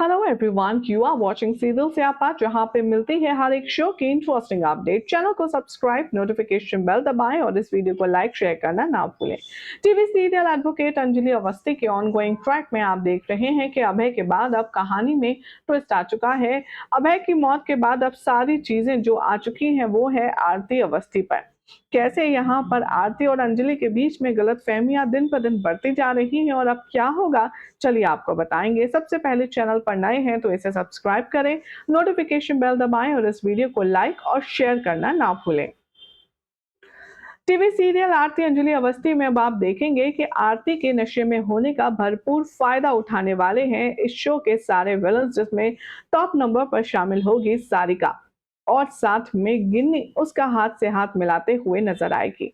Hello everyone, you are watching serial Syapa, जहां पे मिलती है हर एक शो की इंटरेस्टिंग अपडेट। चैनल को सब्सक्राइब, नोटिफिकेशन बेल दबाएं और इस वीडियो को लाइक शेयर करना ना भूलें। TV serial advocate Anjali Awasthi के ऑनगोइंग ट्रैक में आप देख रहे हैं कि अभय के बाद अब कहानी में ट्विस्ट आ चुका है। अभय की मौत के बाद अब सारी चीजें जो आ चुकी हैं वो है आरती अवस्थी पर। कैसे यहाँ पर आरती और अंजलि के बीच में गलतफहमियां दिन पर दिन बढ़ती जा रही हैं और अब क्या होगा, चलिए आपको बताएंगे। सबसे पहले चैनल पर नए हैं तो इसे सब्सक्राइब करें, नोटिफिकेशन बेल दबाएं और इस वीडियो को लाइक और शेयर करना ना भूलें। टीवी सीरियल आरती अंजलि अवस्थी में अब आप देखेंगे कि आरती के नशे में होने का भरपूर फायदा उठाने वाले हैं इस शो के सारे विलन्स, जिसमें टॉप नंबर पर शामिल होगी सारिका और साथ में गिन्नी उसका हाथ से हाथ मिलाते हुए नजर आएगी।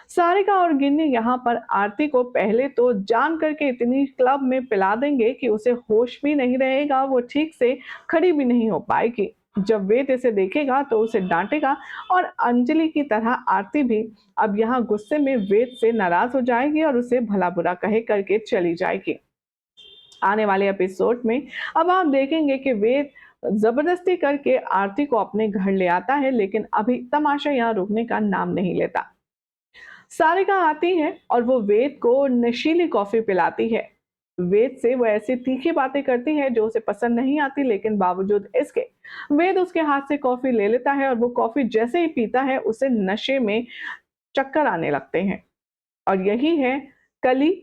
सारिका और गिन्नी यहाँ पर आरती को पहले तो जान करके इतनी क्लब में पिला देंगे कि उसे होश भी नहीं रहेगा, वो ठीक से खड़ी भी नहीं हो पाएगी। जब वेद इसे देखेगा तो उसे डांटेगा और अंजलि की तरह आरती भी अब यहाँ गुस्से में वेद से नाराज हो जाएगी और उसे भला बुरा कहे करके चली जाएगी। आने वाले एपिसोड में अब आप देखेंगे कि वेद जबरदस्ती करके आरती को अपने घर ले आता है, लेकिन अभी तमाशा यहाँ रुकने का नाम नहीं लेता। सारिका आती है और वो वेद को नशीली कॉफी पिलाती है। वेद से वो ऐसी तीखी बातें करती है जो उसे पसंद नहीं आती, लेकिन बावजूद इसके वेद उसके हाथ से कॉफी ले लेता है और वो कॉफी जैसे ही पीता है उसे नशे में चक्कर आने लगते हैं। और यही है कली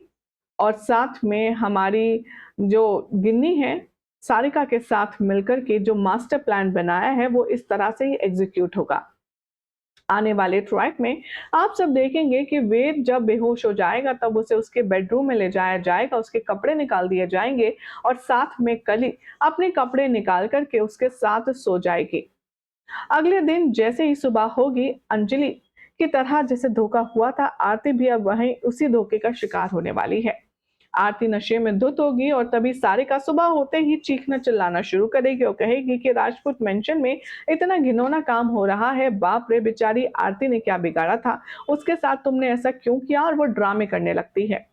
और साथ में हमारी जो गिन्नी है, सारिका के साथ मिलकर के जो मास्टर प्लान बनाया है वो इस तरह से ही एग्जीक्यूट होगा। आने वाले ट्रैक में आप सब देखेंगे कि वेद जब बेहोश हो जाएगा तब उसे उसके बेडरूम में ले जाया जाएगा, उसके कपड़े निकाल दिए जाएंगे और साथ में कली अपने कपड़े निकाल करके उसके साथ सो जाएगी। अगले दिन जैसे ही सुबह होगी, अंजलि की तरह जैसे धोखा हुआ था, आरती भी अब वहीं उसी धोखे का शिकार होने वाली है। आरती नशे में धुत होगी और तभी सारिका सुबह होते ही चीखना चिल्लाना शुरू करेगी और कहेगी कि राजपूत मेंशन में इतना घिनौना काम हो रहा है, बाप रे, बेचारी आरती ने क्या बिगाड़ा था, उसके साथ तुमने ऐसा क्यों किया, और वो ड्रामे करने लगती है।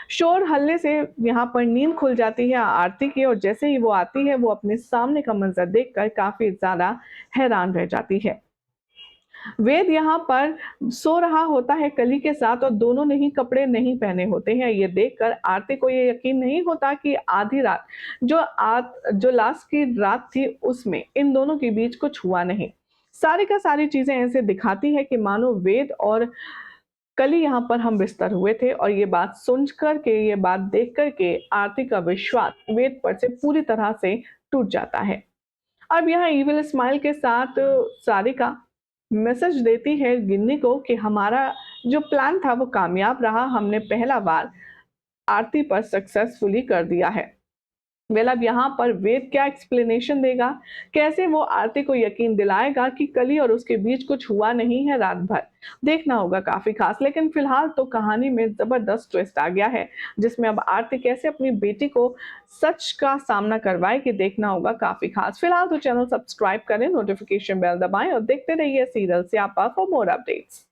शोर हल्ले से यहाँ पर नींद खुल जाती है आरती की और जैसे ही वो आती है वो अपने सामने का मंजर देखकर काफी ज्यादा हैरान रह जाती है। वेद यहाँ पर सो रहा होता है कली के साथ और दोनों ने ही कपड़े नहीं पहने होते हैं। ये देखकर आरती को ये यकीन नहीं होता कि आधी रात जो लास्ट की रात थी उसमें इन दोनों के बीच कुछ हुआ नहीं। सारी का सारी चीजें ऐसे दिखाती है कि मानो वेद और कली यहाँ पर हम बिस्तर हुए थे, और ये बात सुन करके, ये बात देख करके आरती का विश्वास वेद पर से पूरी तरह से टूट जाता है। अब यहाँ इविल स्माइल के साथ सारिका मैसेज देती है गिन्नी को कि हमारा जो प्लान था वो कामयाब रहा, हमने पहला बार आरती पर सक्सेसफुली कर दिया है। वेल, अब यहाँ पर वेद क्या एक्सप्लेनेशन देगा, कैसे वो आरती को यकीन दिलाएगा कि कली और उसके बीच कुछ हुआ नहीं है रात भर, देखना होगा काफी खास। लेकिन फिलहाल तो कहानी में जबरदस्त ट्विस्ट आ गया है, जिसमें अब आरती कैसे अपनी बेटी को सच का सामना करवाएगी, देखना होगा काफी खास। फिलहाल तो चैनल सब्सक्राइब करें, नोटिफिकेशन बेल दबाएं और देखते रहिए सीरियल स्यापा फॉर मोर अपडेट्स।